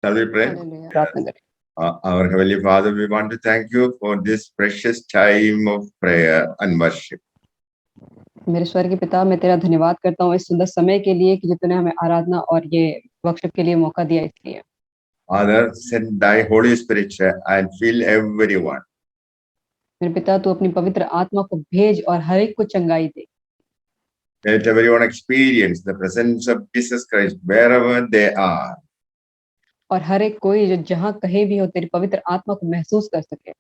Shall we pray? Hallelujah, प्रार्थना करें। Our Heavenly Father, we want to thank you for this precious time of prayer and worship. मेरे स्वर्गीय पिता, मैं तेरा धन्यवाद करता हूँ इस सुंदर समय के लिए कि जो तूने हमें आराधना और ये वर्कशिप के लिए मौका दिया इसलिए। Father, send thy Holy Spirit and fill everyone. मेरे पिता, तू अपनी पवित्र आत्मा को भेज और हर एक को चंगाई दे। Let everyone experience the presence of Jesus Christ wherever they are. और हर एक कोई जो जहाँ कहीं भी हो तेरी पवित्र आत्मा को महसूस कर सके।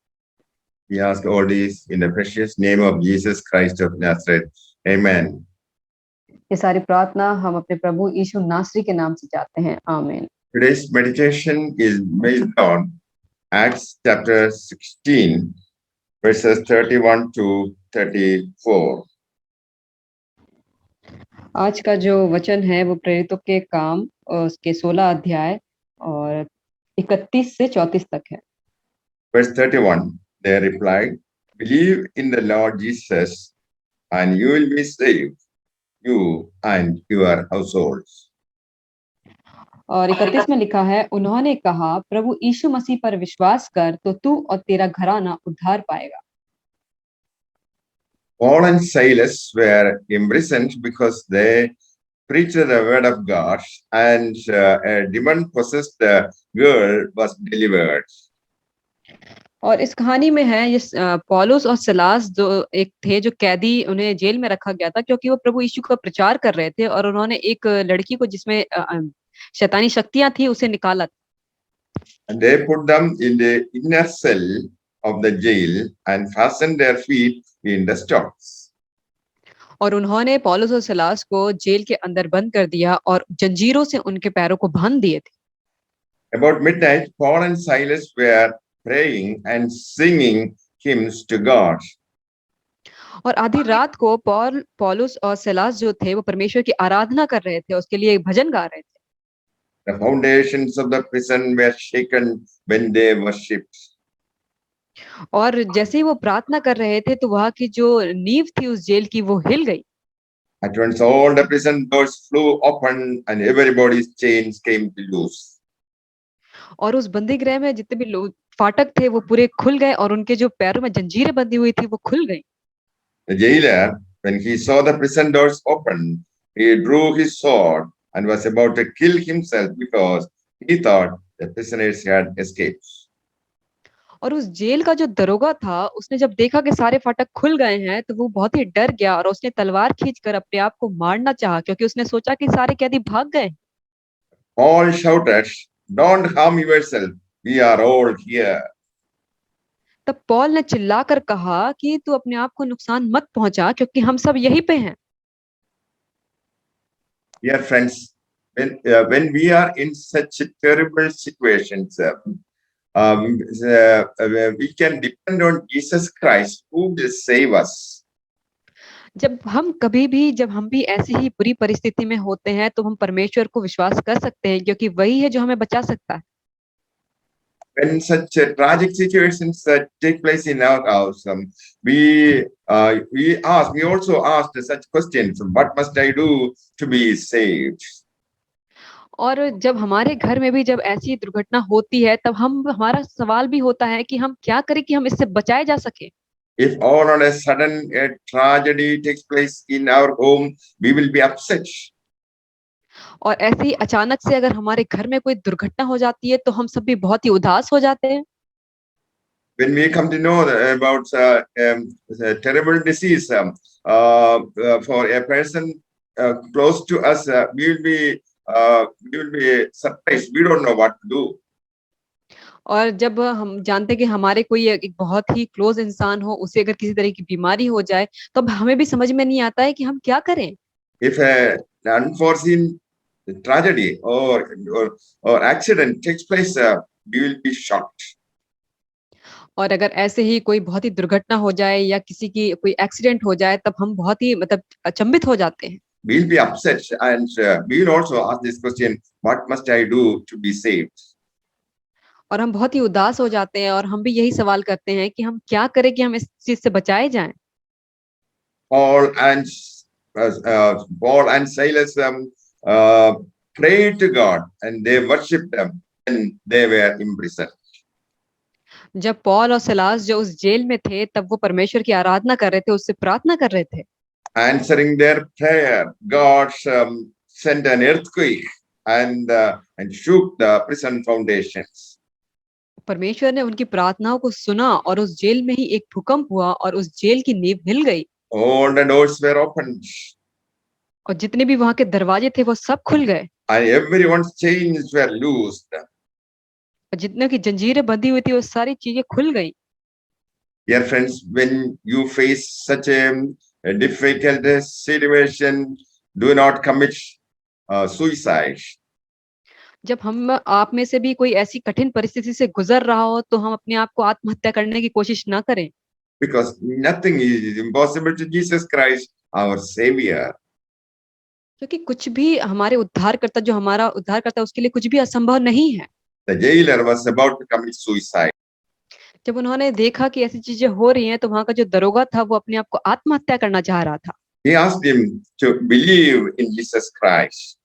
We ask all this in the precious name of Jesus Christ of Nazareth. Amen. ये सारी प्रार्थना हम अपने प्रभु यीशु नासरी के नाम से चाहते हैं। आमीन। Today's meditation is based on Acts chapter 16, verses 31 to 34. आज का जो वचन है वो प्रेरितों के काम उसके 16 अध्याय और 31 से 34 तक है। Verse 31, they replied, believe in the Lord Jesus and you will be saved, you and your households. और 31 में लिखा है, उन्होंने कहा, प्रभु यीशु मसीह पर विश्वास कर तो तू और तेरा घराना उद्धार पाएगा। Paul and Silas were imprisoned because they preached the word of God, and a demon-possessed girl was delivered. और इस कहानी में है ये पौलुस और सिलास जो एक थे जो कैदी उन्हें जेल में रखा गया था क्योंकि वो प्रभु यीशु का प्रचार कर रहे थे और उन्होंने एक लड़की को जिसमें शैतानी शक्तियां थी उसे निकाला। And they put them in the inner cell of the jail and fastened their feet in the stocks. और उन्होंने पौलुस और सिलास को जेल के अंदर बंद कर दिया और जंजीरों से उनके पैरों को बांध दिए थे। About midnight, Paul and Silas were praying and singing hymns to God. और आधी रात को पौलुस और सिलास जो थे वो परमेश्वर की आराधना कर रहे थे, उसके लिए एक भजन गा रहे थे। The foundations of the prison were shaken when they worshipped. और जैसे ही वो प्रार्थना कर रहे थे तो वहां की जो नींव थी उस जेल की वो हिल गई। At once all the prison doors flew open and everybody's chains came to loose. और उस बंदी गृह में जितने भी लोग फाटक थे वो पूरे खुल गए और उनके जो पैरों में जंजीरें बंधी हुई थी वो खुल गई। The jailer, when he saw the prison doors open, he drew his sword and was about to kill himself because he thought the prisoners had escaped. और उस जेल का जो दरोगा था उसने जब देखा कि सारे फाटक खुल गए हैं तो वो बहुत ही डर गया और उसने तलवार खींचकर अपने आप को मारना चाहा क्योंकि उसने सोचा कि सारे कैदी भाग गए। Paul shouted, don't harm yourself, we are all here. तब पौल ने चिल्लाकर कहा कि तू अपने आप को नुकसान मत पहुंचा क्योंकि हम सब यहीं पे हैं। Dear friends, when we are in such terrible situations, we can depend on Jesus Christ who will save us. जब हम भी ऐसी ही बुरी परिस्थिति में होते हैं तो हम परमेश्वर को विश्वास कर सकते हैं क्योंकि वही है जो हमें बचा सकता है। When such tragic situations take place in our house, we also ask such questions: what must I do to be saved? और जब हमारे घर में भी जब ऐसी दुर्घटना होती है तब हमारा सवाल भी होता है कि हम क्या करें कि हम इससे बचाए जा सके। If all on a sudden a tragedy takes place in our home, we will be upset. और ऐसे ही अचानक से अगर हमारे घर में कोई दुर्घटना हो जाती है तो हम सब भी बहुत ही उदास हो जाते हैं। When we come to know about a terrible disease for a person close to us, we will be surprised. We don't know what to do. और जब हम जानते हैं कि हमारे कोई एक बहुत ही क्लोज इंसान हो उसे अगर किसी तरह की बीमारी हो जाए तो अब हमें भी समझ में नहीं आता है कि हम क्या करें। If an unforeseen tragedy or accident takes place, we will be shocked. और अगर ऐसे ही कोई बहुत ही दुर्घटना हो जाए या किसी की कोई एक्सीडेंट हो जाए तब हम बहुत ही मतलब अचंभित हो जाते हैं। We'll be upset and we'll also ask this question: what must I do to be saved? और हम बहुत ही उदास हो जाते हैं और हम भी यही सवाल करते हैं कि हम क्या करें कि हम इस चीज से बचाए जाएं। Paul and Paul and Silas uh, prayed to God and they worshipped them when they were imprisoned. जब पौल और सिलास जो उस जेल में थे तब वो परमेश्वर की आराधना कर रहे थे, उससे प्रार्थना कर रहे थे। Answering their prayer, God sent an earthquake and shook the prison foundations. परमेश्वर ने उनकी प्रार्थनाओं को सुना और उस जेल में ही एक भूकंप हुआ और उस जेल की नींव हिल गई All the doors were opened और जितने भी वहां के दरवाजे थे वो सब खुल गए and everyone's chains were loosed. और जितने की जंजीरें बंधी हुई थी वो सारी चीजें खुल गई। Dear friends, when you face such a difficult situation, do not commit suicide. जब हम आप में से भी कोई ऐसी कठिन परिस्थिति से गुजर रहा हो तो हम अपने आप को आत्महत्या करने की कोशिश ना करें, Because nothing is impossible to Jesus Christ, our Savior. क्योंकि कुछ भी हमारे उद्धारकर्ता जो हमारा उद्धारकर्ता उसके लिए कुछ भी असंभव नहीं है। The jailer was about to commit suicide. जब उन्होंने देखा कि ऐसी चीजें हो रही हैं तो वहां का जो दरोगा था वो अपने आप को आत्महत्या करना चाह रहा था। He asked him to believe in Jesus Christ.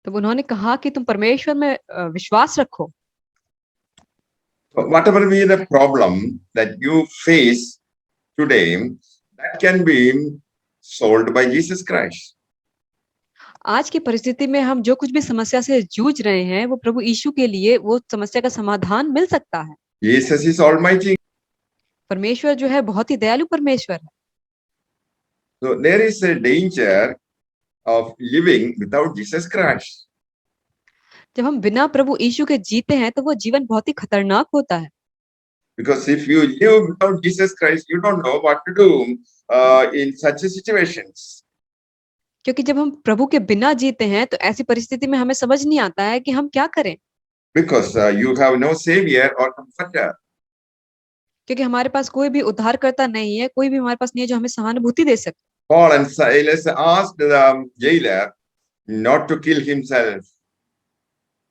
तो उन्होंने कहा कि तुम परमेश्वर में विश्वास रखो। So whatever be the problem that you face today, that can be solved by Jesus Christ. आज की परिस्थिति में हम जो कुछ भी समस्या से जूझ रहे हैं वो प्रभु यीशु के लिए वो समस्या का समाधान मिल सकता है। Jesus is Almighty. परमेश्वर जो है बहुत ही दयालु परमेश्वर है। So there is a danger of living without Jesus Christ. जब हम बिना प्रभु यीशु के जीते हैं तो वो जीवन बहुत ही खतरनाक होता है। Because if you live without Jesus Christ, you don't know what to do in such situations. क्योंकि जब हम प्रभु के बिना जीते हैं तो ऐसी परिस्थिति में हमें समझ नहीं आता है कि हम क्या करें, Because you have no savior or comforter. क्योंकि हमारे पास कोई भी उद्धारकर्ता नहीं है, कोई भी हमारे पास नहीं है जो हमें सहानुभूति दे सके। Paul and Silas asked the jailer not to kill himself.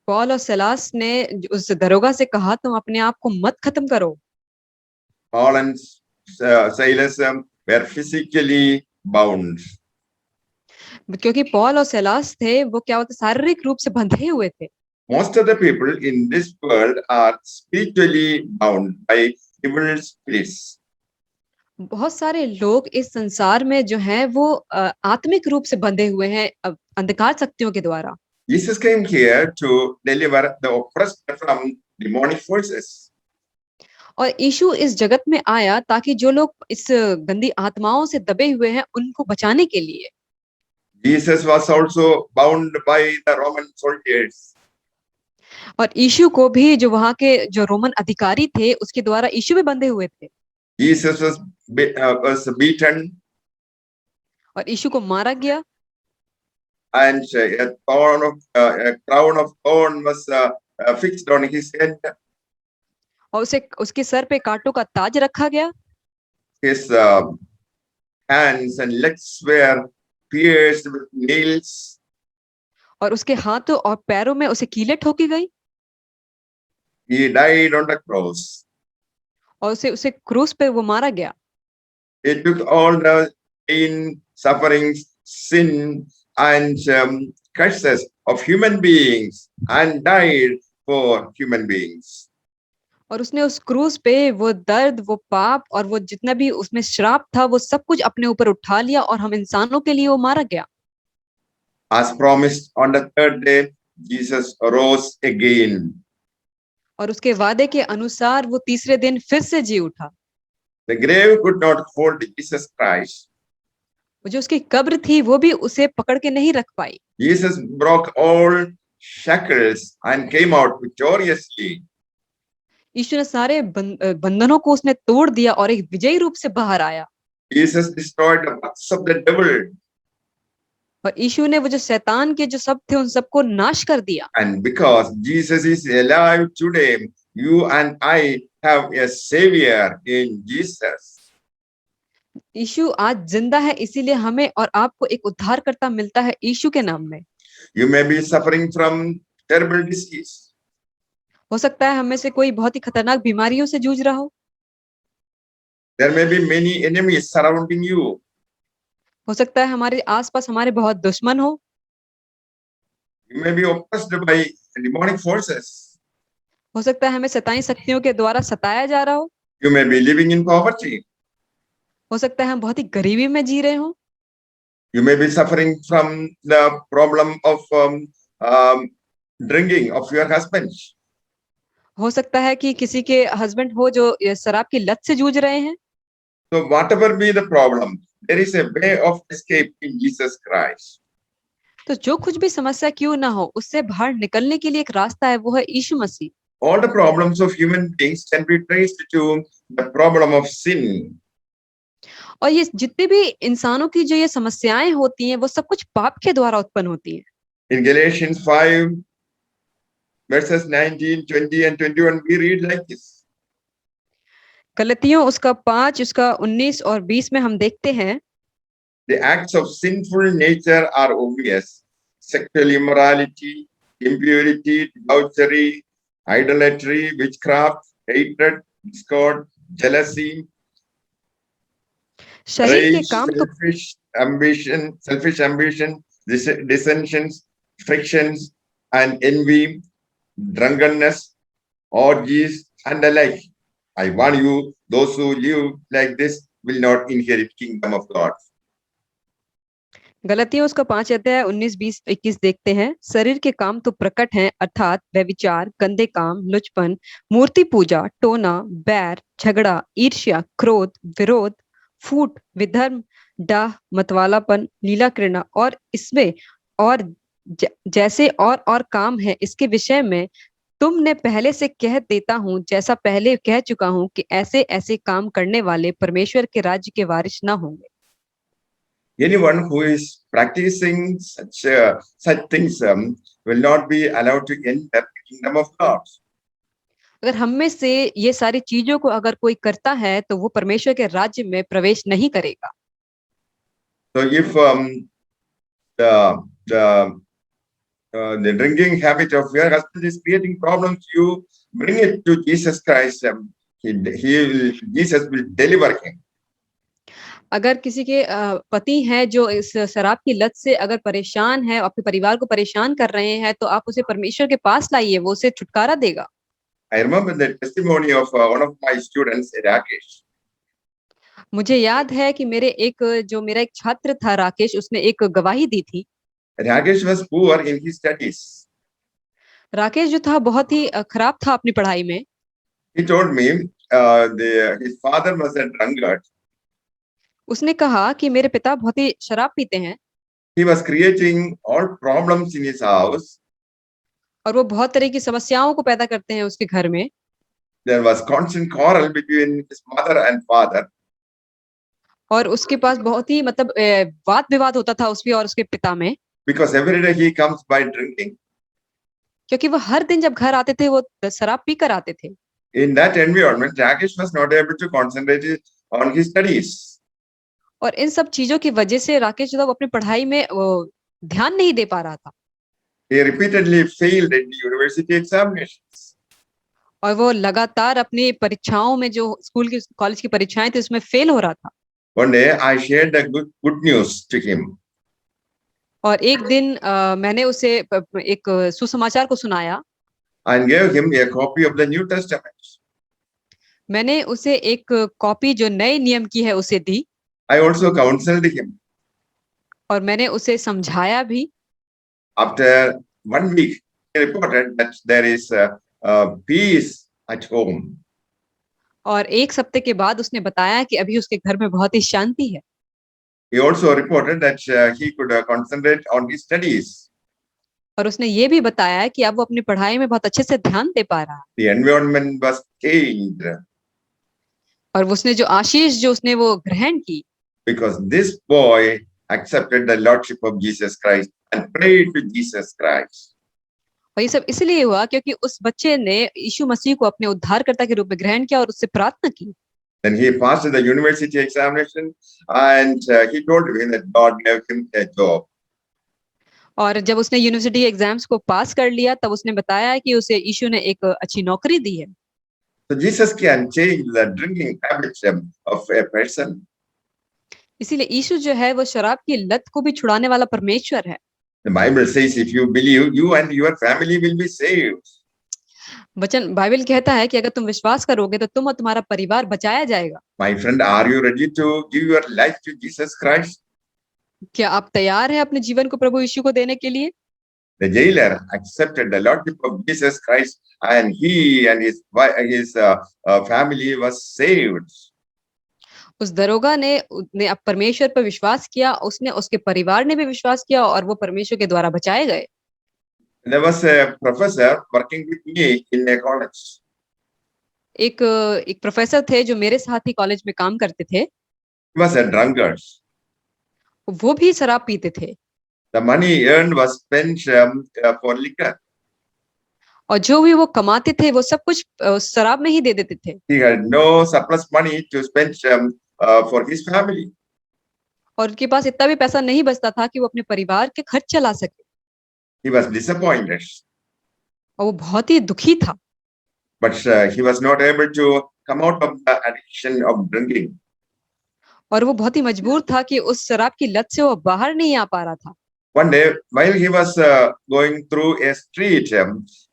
Paul और सिलास ने उस दरोगा से कहा तुम अपने आप को मत खत्म करो। Paul and Silas were physically bound. क्योंकि पौल और सिलास थे वो क्या होते शारीरिक रूप से बंधे हुए थे। Most of the people in this world are spiritually bound by evil spirits. बहुत सारे लोग इस संसार में जो है वो आत्मिक रूप से बंधे हुए हैं अंधकार शक्तियों के द्वारा। Jesus came here to deliver the oppressed from demonic forces. और यीशु इस जगत में आया ताकि जो लोग इस गंदी आत्माओं से दबे हुए हैं उनको बचाने के लिए। Jesus was also bound by the Roman soldiers. और यीशु को भी जो वहां के जो रोमन अधिकारी थे उसके द्वारा यीशु भी बंधे हुए थे। Jesus was beaten और यीशु को मारा गया and a crown of thorn was fixed on his head. और उसे उसके सर पे कांटों का ताज रखा गया। His hands and legs were pierced with nails. और उसके हाथों और पैरों में उसे कीलें ठोकी गई। He died on the cross. और उसे उसे क्रूस पे वो मारा गया। He took all the pain, sufferings, sin, and curses of human beings and died for human beings. और उसने उस क्रूस पे वो दर्द, वो पाप और वो जितना भी उसमें श्राप था वो सब कुछ अपने ऊपर उठा लिया और हम इंसानों के लिए वो मारा गया। As promised, on the third day, Jesus rose again. और उसके वादे के अनुसार वो तीसरे दिन फिर से जी उठा। The grave could not hold Jesus Christ. वो जो उसकी कब्र थी वो भी उसे पकड़ के नहीं रख पाई। Jesus broke all shackles and came out victoriously. यीशु ने सारे बंधनों को उसने तोड़ दिया और एक विजयी रूप से बाहर आया। Jesus destroyed the works of the devil. और यीशु ने वो जो शैतान के जो सब थे उन सबको नाश कर दिया। And because Jesus is alive today, you and I have a savior in Jesus. यीशु आज जिंदा है इसीलिए हमें और आपको एक उद्धारकर्ता मिलता है यीशु के नाम में। You may be suffering from terrible disease. हो सकता है हमें से कोई बहुत ही खतरनाक बीमारियों से जूझ रहा हो। There may be many enemies surrounding you. हो सकता है हमारे आसपास हमारे बहुत दुश्मन हो। You may be oppressed by demonic forces. हो सकता है हमें शैतानी शक्तियों के द्वारा सताया जा रहा हो। You may be living in poverty. हो सकता है हम बहुत ही गरीबी में जी रहे हों। You may be suffering from the problem of drinking of your husband. हो सकता है कि किसी के हस्बैंड हो जो ये शराब की लत से जूझ रहे हैं। So whatever be the problem, there is a way of escape in Jesus Christ. तो जो कुछ भी समस्या क्यों ना हो, उससे बाहर निकलने के लिए एक रास्ता है, वो है यीशु मसीह। All the problems of human beings can be traced to the problem of sin. और ये जितने भी इंसानों की जो ये समस्याएं होती हैं, वो सब कुछ पाप के द्वारा उत्पन्न होती हैं। In Galatians 5, verses 19, 20, and 21, we read like this. गलतियों उसका 5, उसका 19 और 20 में हम देखते हैं, The acts of sinful nature are obvious: sexual immorality, impurity, debauchery, idolatry, witchcraft, hatred, discord, jealousy, शरीर के rage, काम तो selfish ambition, dissensions, frictions, and envy, drunkenness, orgies, and the like. I warn you, those who live like this will not inherit kingdom of God. गलतियों उसका 5 अध्याय 19, 20, 21 देखते हैं। शरीर के काम तो प्रकट हैं, अर्थात व्यभिचार, गंदे काम, लुचपन, मूर्ति पूजा, टोना, बैर, झगड़ा, ईर्ष्या, क्रोध, विरोध, फूट, विधर्म, डाह, मतवालापन, लीला क्रीड़ा और इसमें और जैसे और काम है, इसके विषय में तुमने पहले से कह देता हूं, जैसा पहले कह चुका हूं कि ऐसे ऐसे काम करने वाले परमेश्वर के राज्य के वारिस न होंगे। Anyone who is practicing such things will not be allowed to enter the kingdom of God. अगर हम में से ये सारी चीजों को अगर कोई करता है, तो वो परमेश्वर के राज्य में प्रवेश नहीं करेगा। So if the drinking habit of your husband is creating problems, you bring it to Jesus Christ. Jesus will deliver him. अगर किसी के पति हैं जो इस शराब की लत से अगर परेशान है, अपने परिवार को परेशान कर रहे हैं, तो आप उसे परमेश्वर के पास लाइए, वो उसे छुटकारा देगा। I remember the testimony of one of my students, Rakesh. मुझे याद है कि मेरा एक छात्र था राकेश, उसने एक गवाही दी थी। Rakesh was poor in his studies. Rakesh जो था बहुत ही खराब था अपनी पढ़ाई में। He told me his father was a drunkard. उसने कहा कि मेरे पिता बहुत ही शराब पीते हैं। He was creating all problems in his house. और वो बहुत तरह की समस्याओं को पैदा करते हैं उसके घर में। There was constant quarrel between his mother and father. और उसके पास बहुत ही मतलब वाद विवाद होता था उसके और उसके पिता में। Because every day he comes by drinking. क्योंकि वो हर दिन जब घर आते थे, वो शराब पीकर आते थे। In that environment, Rakesh was not able to concentrate on his studies. और इन सब चीजों की वजह से राकेश जो था वो अपनी पढ़ाई में ध्यान नहीं दे पा रहा था। He repeatedly failed in the university examinations. और वो लगातार अपनी परीक्षाओं में, जो स्कूल की कॉलेज की परीक्षाएं थी, उसमें फेल हो रहा था। One day I shared the good news to him. और एक दिन मैंने उसे एक सुसमाचार को सुनाया। And gave him a copy of the New Testament. मैंने उसे एक कॉपी जो नए नियम की है उसे दी। I also counseled him. और मैंने उसे समझाया भी। After 1 week, he reported that there is peace at home. और एक हफ्ते के बाद उसने बताया कि अभी उसके घर में बहुत ही शांति है। He also reported that he could concentrate on his studies. और उसने ये भी बताया कि अब वो अपनी पढ़ाई में बहुत अच्छे से ध्यान दे पा रहा है। The environment was changed. और उसने जो आशीष जो उसने वो ग्रहण की। Because this boy accepted the lordship of Jesus Christ and prayed to Jesus Christ. और ये सब इसलिए हुआ क्योंकि उस बच्चे ने यीशु मसीह को अपने उद्धारकर्ता के रूप में ग्रहण किया और उससे प्रार्थना की। Then he passed the university examination and he told me that God gave him a job. और जब उसने यूनिवर्सिटी एग्जाम्स को पास कर लिया, तब उसने बताया कि उसे यीशु ने एक अच्छी नौकरी दी है। So Jesus can change the drinking habits of a person. इसीलिए यीशु जो है वो शराब की लत को भी छुड़ाने वाला परमेश्वर है। The Bible says if you believe, you and your family will be saved. वचन बाइबल कहता है कि अगर तुम विश्वास करोगे तो तुम और तुम्हारा परिवार बचाया जाएगा। My friend, are you ready to give your life to Jesus Christ? क्या आप तैयार हैं अपने जीवन को प्रभु यीशु को देने के लिए? The jailer accepted the Lordship of Jesus Christ, and he and his family was saved. उस दरोगा ने अब परमेश्वर पर विश्वास किया, उसने उसके परिवार ने भी विश्वास किया और वो परमेश्वर के द्वारा बचाए गए। There was a professor working with me in a college. एक प्रोफेसर थे जो मेरे साथ ही कॉलेज में काम करते थे। He was a drunkard. वो भी शराब पीते थे The money earned was spent for liquor. और जो भी वो कमाते थे वो सब कुछ शराब में ही दे देते थे। He had no surplus money to spend for his family. और उनके पास इतना भी पैसा नहीं बचता था कि वो अपने परिवार के खर्च चला सके। He was disappointed, और वो बहुत ही दुखी था, but he was not able to come out of the addiction of drinking. और वो बहुत ही मजबूर था कि उस शराब की लत से वो बाहर नहीं आ पा रहा था। One day, while he was going through a street,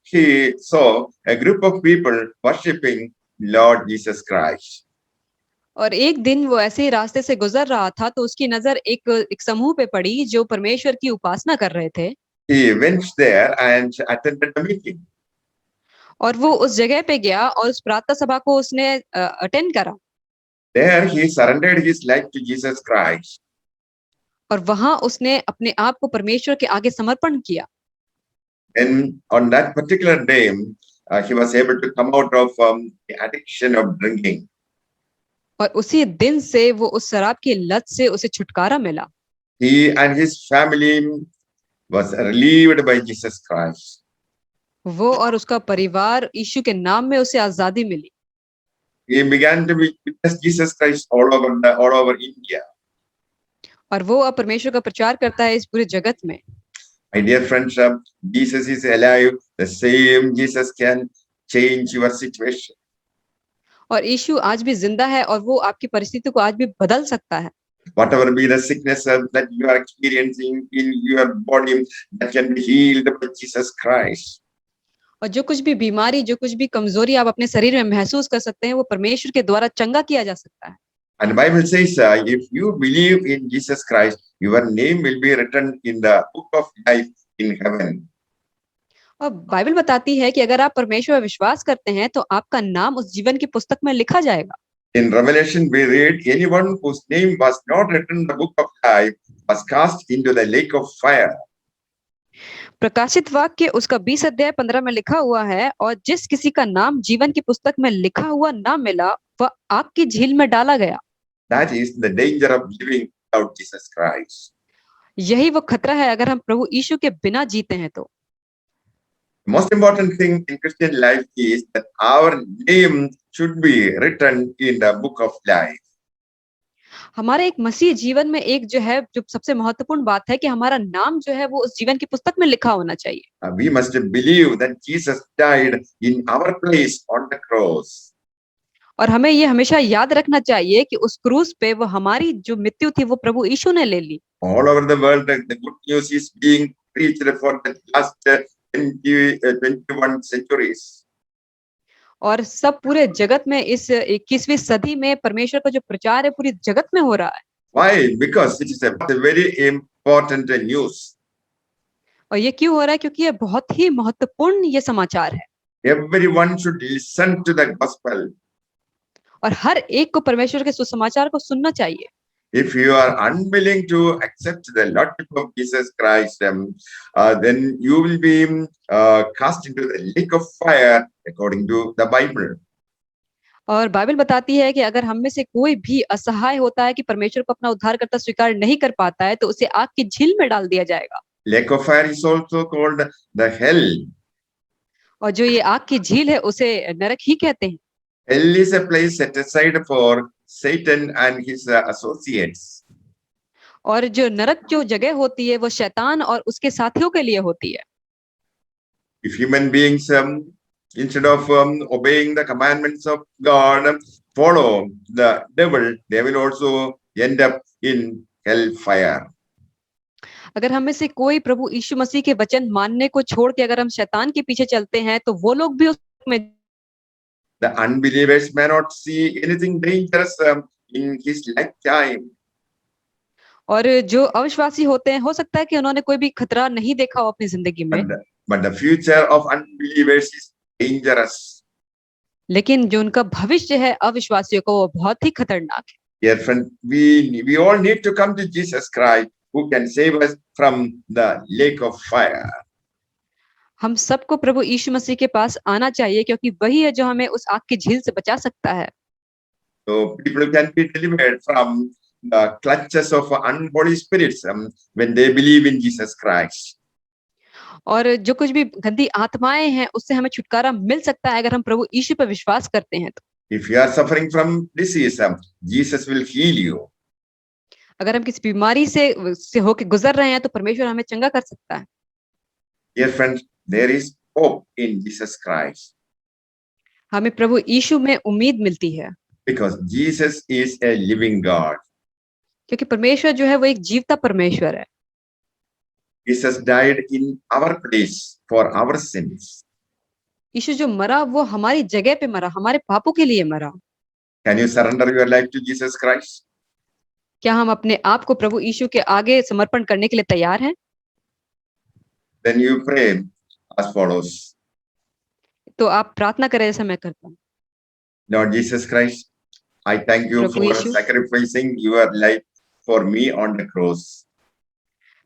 he saw a group of people worshiping Lord Jesus Christ. और एक दिन वो ऐसे ही रास्ते से गुजर रहा था तो उसकी नजर एक समूह पे पड़ी जो परमेश्वर की उपासना कर रहे थे। He went there and attended the meeting. और वो उस जगह पे गया और उस प्रार्थना सभा को उसने अटेंड करा। There he surrendered his life to Jesus Christ. और वहां उसने अपने आप को परमेश्वर के आगे समर्पण किया। And on that particular day, he was able to come out of the addiction of drinking. और उसी दिन से वो उस शराब की लत से उसे छुटकारा मिला। He and his family was relieved by Jesus Christ. वो और उसका परिवार यीशु के नाम में उसे आजादी मिली। He began to witness Jesus Christ all over India. और वो अब परमेश्वर का प्रचार करता है इस पूरे जगत में। My dear friends, Jesus is alive. The same Jesus can change your situation. और यीशु आज भी जिंदा है और वो आपकी परिस्थिति को आज भी बदल सकता है। Whatever be the sickness that you are experiencing in your body, that can be healed by Jesus Christ. और जो कुछ भी बीमारी, जो कुछ भी कमजोरी आप अपने शरीर में महसूस कर सकते हैं वो परमेश्वर के द्वारा चंगा किया जा सकता है। And the Bible says, if you believe in Jesus Christ, your name will be written in the book of life in heaven. और बाइबल बताती है कि अगर आप परमेश्वर पर विश्वास करते हैं तो आपका नाम उस जीवन की पुस्तक में लिखा जाएगा। In Revelation, we read, anyone whose name was not written in the book of life was cast into the lake of fire. प्रकाशित वाक्य उसका 20 अध्याय 15 में लिखा हुआ है, और जिस किसी का नाम जीवन की पुस्तक में लिखा हुआ ना मिला वह आग की झील में डाला गया। That is the danger of living without Jesus Christ. यही वो खतरा है अगर हम प्रभु यीशु के बिना जीते हैं तो। The most important thing in Christian life is that our name should be written in the book of life. हमारे एक मसीह जीवन में एक जो सबसे महत्वपूर्ण बात है कि हमारा नाम जो है वो उस जीवन की पुस्तक में लिखा होना चाहिए। We must believe that Jesus died in our place on the cross. और हमें ये हमेशा याद रखना चाहिए कि उस क्रूस पे वो हमारी जो मृत्यु थी वो प्रभु यीशु ने ले ली। All over the world, the good news is being preached for the last 21 centuries. और सब पूरे जगत में इस 21वीं सदी में परमेश्वर का जो प्रचार है पूरी जगत में हो रहा है। Why? Because it is a very important news. और ये क्यों हो रहा है? क्योंकि ये बहुत ही महत्वपूर्ण ये समाचार है। Everyone should listen to the gospel. और हर एक को परमेश्वर के सुसमाचार को सुनना चाहिए। If you are unwilling to accept the Lordship of Jesus Christ, then you will be cast into the lake of fire according to the Bible. और बाइबल बताती है कि अगर हम में से कोई भी असहाय होता है कि परमेश्वर को अपना उद्धारकर्ता स्वीकार नहीं कर पाता है तो उसे आग की झील में डाल दिया जाएगा। Lake of fire is also called the hell. और जो ये आग की झील है उसे नरक ही कहते हैं। Hell is a place set aside for Satan and his associates. और जो नरक जो जगह होती है वो शैतान और उसके साथियों के लिए होती है। If human beings instead of obeying the commandments of God follow the devil, they will also end up in hell fire. अगर हम में से कोई प्रभु यीशु मसीह के वचन मानने को छोड़ के अगर हम शैतान के पीछे चलते हैं तो वो लोग भी उसमें The unbelievers may not see anything dangerous in his lifetime, और जो अविश्वासी होते हैं हो सकता है कि उन्होंने कोई भी खतरा नहीं देखा हो अपनी जिंदगी में, but the future of unbelievers is dangerous. लेकिन जो उनका भविष्य है अविश्वासियों को वो बहुत ही खतरनाक है। Dear friend, we all need to come to Jesus Christ, who can save us from the lake of fire. हम सबको प्रभु यीशु मसीह के पास आना चाहिए क्योंकि वही है जो हमें उस आग की झील से बचा सकता है। So people can be delivered from the clutches of unholy spirits when they believe in Jesus Christ. और जो कुछ भी गंदी आत्माएं हैं उससे हमें छुटकारा मिल सकता है अगर हम प्रभु यीशु पर विश्वास करते हैं तो। If you are suffering from disease, Jesus will heal you. अगर हम किसी बीमारी से होके गुजर रहे हैं तो परमेश्वर हमें चंगा कर सकता है। Dear friends, there is hope in Jesus Christ हमें प्रभु यीशु में उम्मीद मिलती है because Jesus is a living God. क्योंकि परमेश्वर जो है वो एक जीवता परमेश्वर है। Jesus died in our place for our sins. यीशु जो मरा वो हमारी जगह पे मरा, हमारे पापों के लिए मरा। Can you surrender your life to Jesus Christ? क्या हम अपने आप को प्रभु यीशु के आगे समर्पण करने के लिए तैयार हैं? Then you pray as follows. तो आप प्रार्थना करें जैसा मैं करता हूँ। Lord Jesus Christ, I thank you Prabhu for Yeshu, sacrificing your life for me on the cross.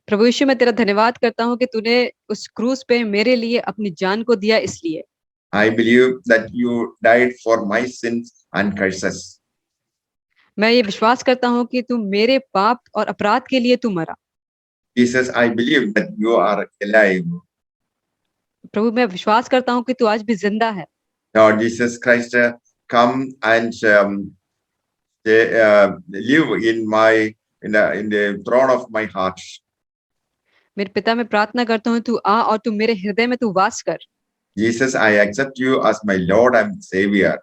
प्रभु यीशु मैं तेरा धन्यवाद करता हूँ कि तूने उस क्रूस पे मेरे लिए अपनी जान को दिया इसलिए। I believe that you died for my sins and curses. मैं ये विश्वास करता हूँ कि तू मेरे पाप और अपराध के लिए तू मरा। Jesus, I believe that you are alive. प्रभु मैं विश्वास करता हूँ कि तू आज भी जिंदा है। Lord Jesus Christ, come and live in the throne of my heart. मेरे पिता मैं प्रार्थना करता हूँ तू आ और तू मेरे हृदय में तू वास कर। Jesus, I accept you as my Lord and Savior.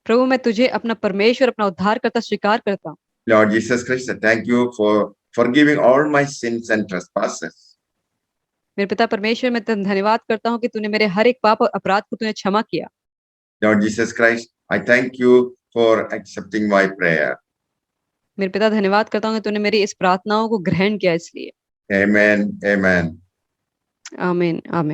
प्रभु मैं तुझे अपना परमेश्वर अपना उद्धारकर्ता स्वीकार करता हूँ। Lord Jesus Christ, thank you for forgiving all my sins and trespasses. मेरे पिता परमेश्वर मैं तेरा धन्यवाद करता हूँ कि तूने मेरे हर एक पाप और अपराध को तूने क्षमा किया। Lord Jesus Christ, I thank you for accepting my prayer. मेरे पिता धन्यवाद करता हूँ कि तूने मेरी इस प्रार्थनाओं को ग्रहण किया इसलिए। Amen. Amen. आमीन आमीन।